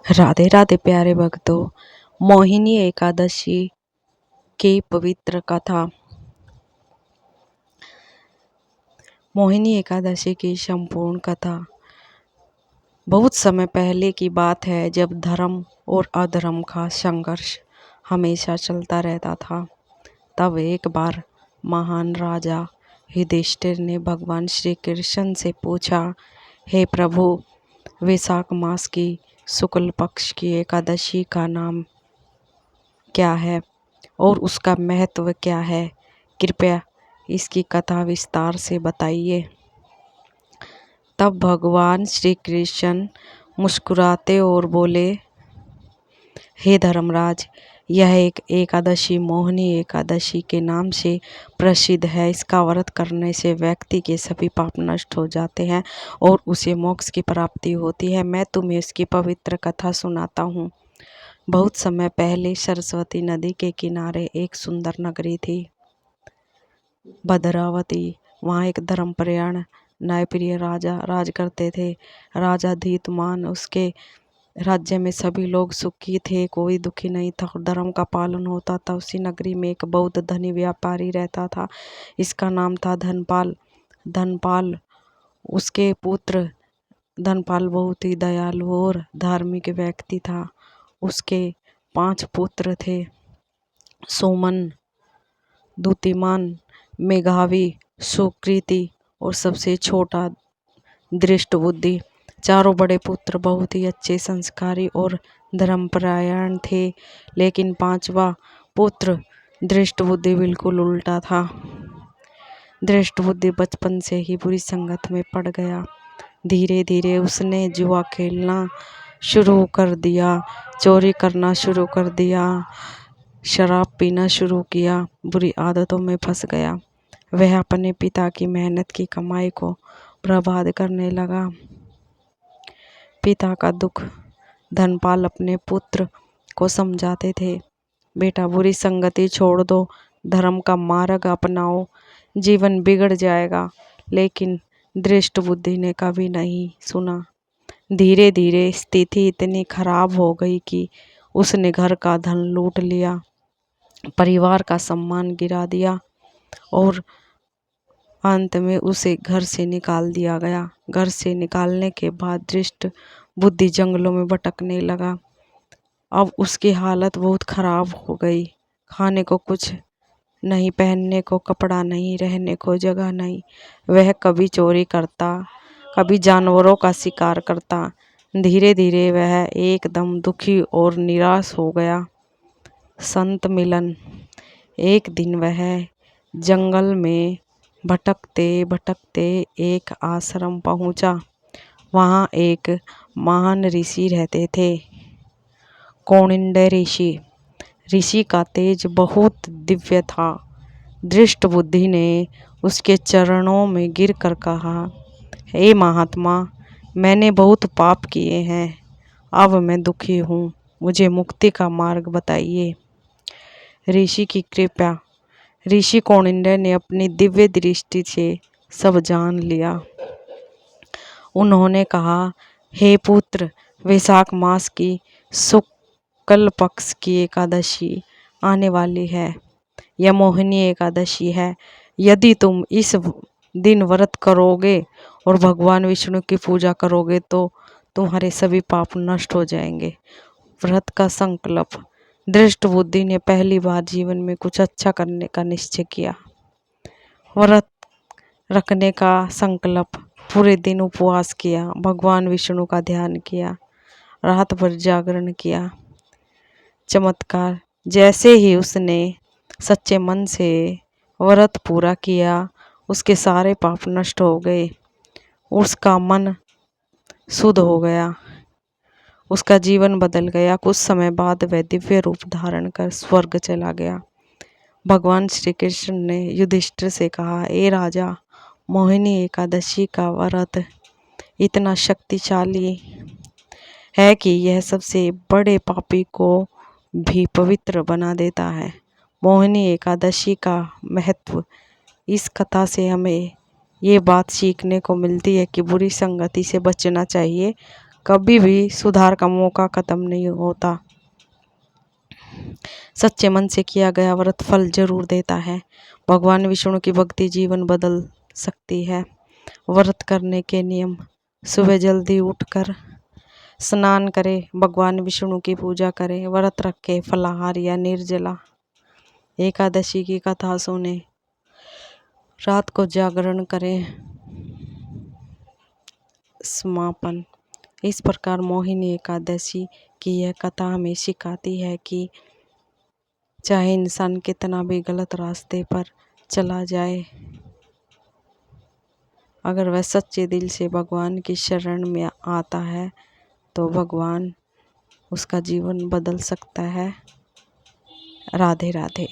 राधे राधे प्यारे भक्तों। मोहिनी एकादशी की पवित्र कथा। मोहिनी एकादशी की संपूर्ण कथा बहुत समय पहले की बात है, जब धर्म और अधर्म का संघर्ष हमेशा चलता रहता था। तब एक बार महान राजा युधिष्ठिर ने भगवान श्री कृष्ण से पूछा, हे प्रभु, वैशाख मास की शुक्ल पक्ष की एकादशी का नाम क्या है और उसका महत्व क्या है? कृपया इसकी कथा विस्तार से बताइए। तब भगवान श्री कृष्ण मुस्कुराते और बोले, हे धर्मराज, यह एक एकादशी मोहिनी एकादशी के नाम से प्रसिद्ध है। इसका व्रत करने से व्यक्ति के सभी पाप नष्ट हो जाते हैं और उसे मोक्ष की प्राप्ति होती है। मैं तुम्हें इसकी पवित्र कथा सुनाता हूँ। बहुत समय पहले सरस्वती नदी के किनारे एक सुंदर नगरी थी, भद्रावती। वहाँ एक धर्मपरायण न्यायप्रिय राजा राज करते थे। राजा धीतमान, उसके राज्य में सभी लोग सुखी थे, कोई दुखी नहीं था और धर्म का पालन होता था। उसी नगरी में एक बहुत धनी व्यापारी रहता था। इसका नाम था धनपाल। धनपाल उसके पुत्र धनपाल बहुत ही दयालु और धार्मिक व्यक्ति था। उसके 5 पुत्र थे, सोमन, द्युतिमान, मेघावी, सुकृति और सबसे छोटा दृष्टबुद्धि। चारों बड़े पुत्र बहुत ही अच्छे, संस्कारी और धर्मपरायण थे, लेकिन 5वां पुत्र दृष्टबुद्धि बिल्कुल उल्टा था। दृष्टबुद्धि बचपन से ही बुरी संगत में पड़ गया। धीरे धीरे उसने जुआ खेलना शुरू कर दिया, चोरी करना शुरू कर दिया, शराब पीना शुरू किया, बुरी आदतों में फंस गया। वह अपने पिता की मेहनत की कमाई को बर्बाद करने लगा। पिता का दुख धनपाल अपने पुत्र को समझाते थे, बेटा, बुरी संगति छोड़ दो, धर्म का मार्ग अपनाओ, जीवन बिगड़ जाएगा। लेकिन दृष्ट बुद्धि ने कभी नहीं सुना। धीरे धीरे स्थिति इतनी खराब हो गई कि उसने घर का धन लूट लिया, परिवार का सम्मान गिरा दिया और अंत में उसे घर से निकाल दिया गया। घर से निकालने के बाद दृष्ट बुद्धि जंगलों में भटकने लगा। अब उसकी हालत बहुत खराब हो गई। खाने को कुछ नहीं, पहनने को कपड़ा नहीं, रहने को जगह नहीं। वह कभी चोरी करता, कभी जानवरों का शिकार करता। धीरे धीरे वह एकदम दुखी और निराश हो गया। संत मिलन। एक दिन वह जंगल में भटकते भटकते एक आश्रम पहुंचा। वहाँ एक महान ऋषि रहते थे, कौंडिन्य ऋषि। ऋषि का तेज बहुत दिव्य था। दृष्ट बुद्धि ने उसके चरणों में गिरकर कहा, हे महात्मा, मैंने बहुत पाप किए हैं, अब मैं दुखी हूँ, मुझे मुक्ति का मार्ग बताइए। ऋषि की कृपा। ऋषि कौंडिन्य ने अपनी दिव्य दृष्टि से सब जान लिया। उन्होंने कहा, हे पुत्र, वैशाख मास की शुक्ल पक्ष की एकादशी आने वाली है। यह मोहिनी एकादशी है। यदि तुम इस दिन व्रत करोगे और भगवान विष्णु की पूजा करोगे तो तुम्हारे सभी पाप नष्ट हो जाएंगे। व्रत का संकल्प। दृष्ट बुद्धि ने पहली बार जीवन में कुछ अच्छा करने का निश्चय किया। व्रत रखने का संकल्प। पूरे दिन उपवास किया, भगवान विष्णु का ध्यान किया, रात भर जागरण किया। चमत्कार। जैसे ही उसने सच्चे मन से व्रत पूरा किया, उसके सारे पाप नष्ट हो गए। उसका मन शुद्ध हो गया, उसका जीवन बदल गया। कुछ समय बाद वह दिव्य रूप धारण कर स्वर्ग चला गया। भगवान श्री कृष्ण ने युधिष्ठिर से कहा, ए राजा, मोहिनी एकादशी का व्रत इतना शक्तिशाली है कि यह सबसे बड़े पापी को भी पवित्र बना देता है। मोहिनी एकादशी का महत्व। इस कथा से हमें ये बात सीखने को मिलती है कि बुरी संगति से बचना चाहिए, कभी भी सुधार का मौका खत्म नहीं होता। सच्चे मन से किया गया व्रत फल जरूर देता है। भगवान विष्णु की भक्ति जीवन बदल सकती है। व्रत करने के नियम: सुबह जल्दी उठकर स्नान करें, भगवान विष्णु की पूजा करें, व्रत रखें, फलाहार या निर्जला। एकादशी की कथा सुने, रात को जागरण करें। समापन: इस प्रकार मोहिनी एकादशी की यह कथा हमें सिखाती है कि चाहे इंसान कितना भी गलत रास्ते पर चला जाए, अगर वह सच्चे दिल से भगवान की शरण में आता है तो भगवान उसका जीवन बदल सकता है। राधे राधे।